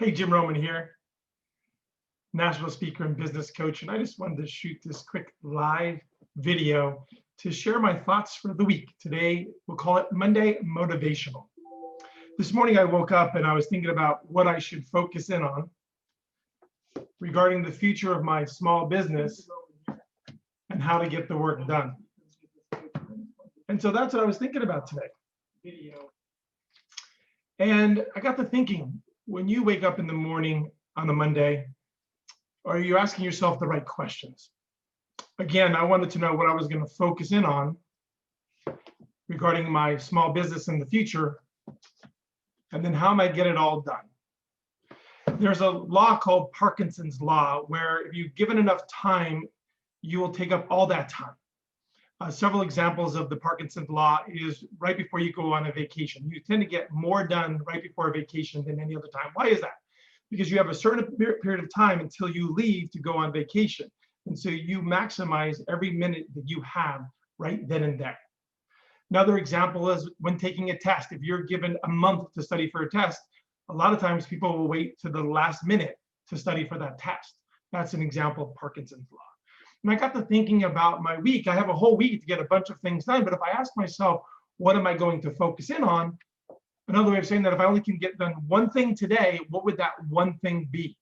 Hey, Jim Roman here, national speaker and business coach, and I just wanted to shoot this quick live video to share my thoughts for the week. Today, we'll call it Monday Motivational. This morning, I woke up and I was thinking about what I should focus in on regarding the future of my small business and how to get the work done. And so that's what I was thinking about today. And I got to thinking, when you wake up in the morning on a Monday, are you asking yourself the right questions? Again, I wanted to know what I was going to focus in on regarding my small business in the future, and then how am I get it all done? There's a law called Parkinson's law, where if you've given enough time, you will take up all that time. Several examples of the Parkinson's law is right before you go on a vacation. You tend to get more done right before a vacation than any other time. Why is that? Because you have a certain period of time until you leave to go on vacation. And so you maximize every minute that you have right then and there. Another example is when taking a test. If you're given a month to study for a test, a lot of times people will wait to the last minute to study for that test. That's an example of Parkinson's law. And I got to thinking about my week. I have a whole week to get a bunch of things done, but if I ask myself, what am I going to focus in on? Another way of saying that, if I only can get done one thing today, what would that one thing be?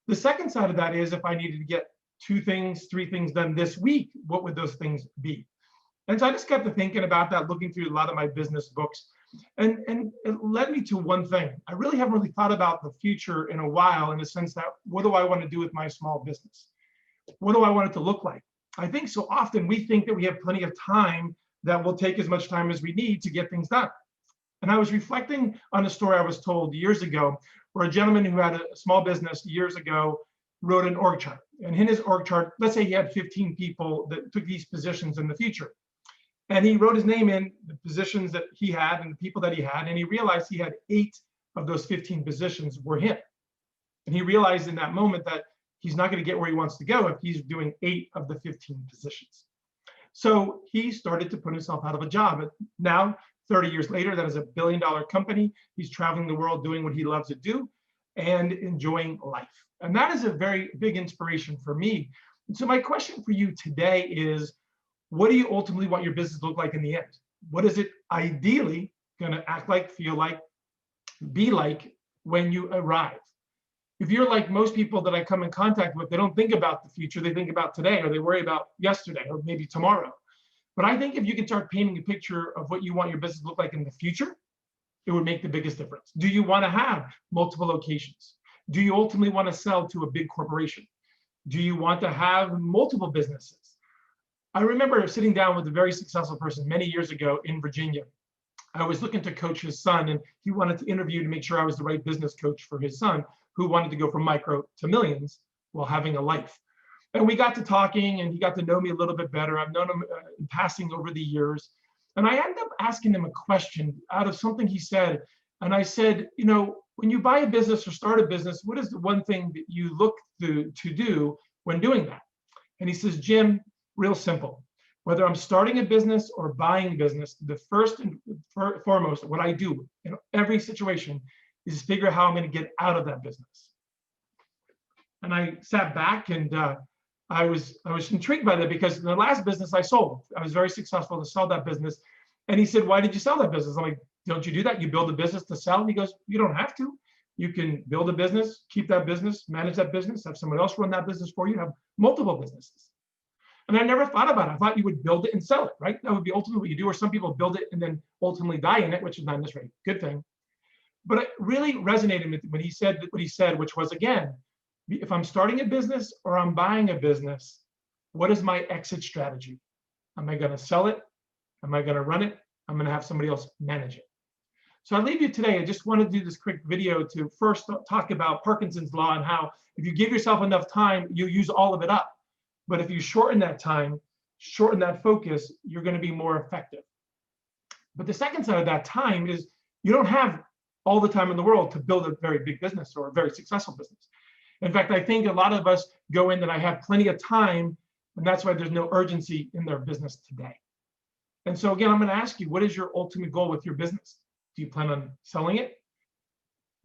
The second side of that is, if I needed to get 2 things, 3 things done this week, what would those things be? And so I just got to thinking about that, looking through a lot of my business books. And it led me to one thing. I really haven't really thought about the future in a while, in the sense that, what do I want to do with my small business? What do I want it to look like? I think so often we think that we have plenty of time that will take as much time as we need to get things done. And I was reflecting on a story I was told years ago, where a gentleman who had a small business years ago wrote an org chart. And in his org chart, let's say he had 15 people that took these positions in the future. And he wrote his name in the positions that he had and the people that he had, and he realized he had 8 of those 15 positions were him. And he realized in that moment that he's not going to get where he wants to go if he's doing 8 of the 15 positions. So he started to put himself out of a job. Now, 30 years later, that is $1 billion company. He's traveling the world doing what he loves to do and enjoying life. And that is a very big inspiration for me. And so my question for you today is, what do you ultimately want your business to look like in the end? What is it ideally going to act like, feel like, be like when you arrive? If you're like most people that I come in contact with, they don't think about the future, they think about today, or they worry about yesterday, or maybe tomorrow. But I think if you can start painting a picture of what you want your business to look like in the future, it would make the biggest difference. Do you want to have multiple locations? Do you ultimately want to sell to a big corporation? Do you want to have multiple businesses? I remember sitting down with a very successful person many years ago in Virginia. I was looking to coach his son, and he wanted to interview to make sure I was the right business coach for his son, who wanted to go from micro to millions while having a life. And we got to talking, and he got to know me a little bit better. I've known him in passing over the years. And I ended up asking him a question out of something he said. And I said, you know, when you buy a business or start a business, what is the one thing that you look to do when doing that? And he says, Jim, real simple. Whether I'm starting a business or buying a business, the first and foremost, what I do in every situation is figure out how I'm going to get out of that business. And I sat back, and I was intrigued by that, because in the last business I sold, I was very successful to sell that business. And he said, why did you sell that business? I'm like, don't you do that? You build a business to sell? And he goes, you don't have to. You can build a business, keep that business, manage that business, have someone else run that business for you, have multiple businesses. And I never thought about it. I thought you would build it and sell it, right? That would be ultimately what you do. Or some people build it and then ultimately die in it, which is not necessarily a good thing. But it really resonated with me when he said what he said, which was, again, if I'm starting a business or I'm buying a business, what is my exit strategy? Am I going to sell it? Am I going to run it? I'm going to have somebody else manage it. So I leave you today. I just want to do this quick video to first talk about Parkinson's law and how if you give yourself enough time, you use all of it up. But if you shorten that time, shorten that focus, you're going to be more effective. But the second side of that time is you don't have all the time in the world to build a very big business or a very successful business. In fact, I think a lot of us go in that I have plenty of time, and that's why there's no urgency in their business today. And so again, I'm going to ask you, what is your ultimate goal with your business? Do you plan on selling it,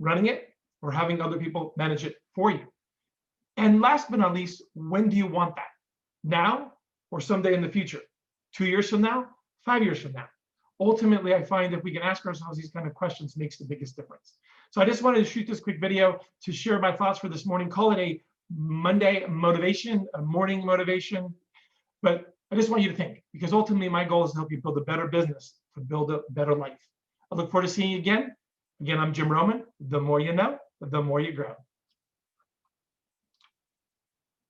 running it, or having other people manage it for you? And last but not least, when do you want that? Now or someday in the future? 2 years from now? 5 years from now? Ultimately, I find if we can ask ourselves these kind of questions makes the biggest difference. So I just wanted to shoot this quick video to share my thoughts for this morning. Call it a Monday motivation, a morning motivation. But I just want you to think, because ultimately my goal is to help you build a better business, to build a better life. I look forward to seeing you again. Again, I'm Jim Roman. The more you know, the more you grow.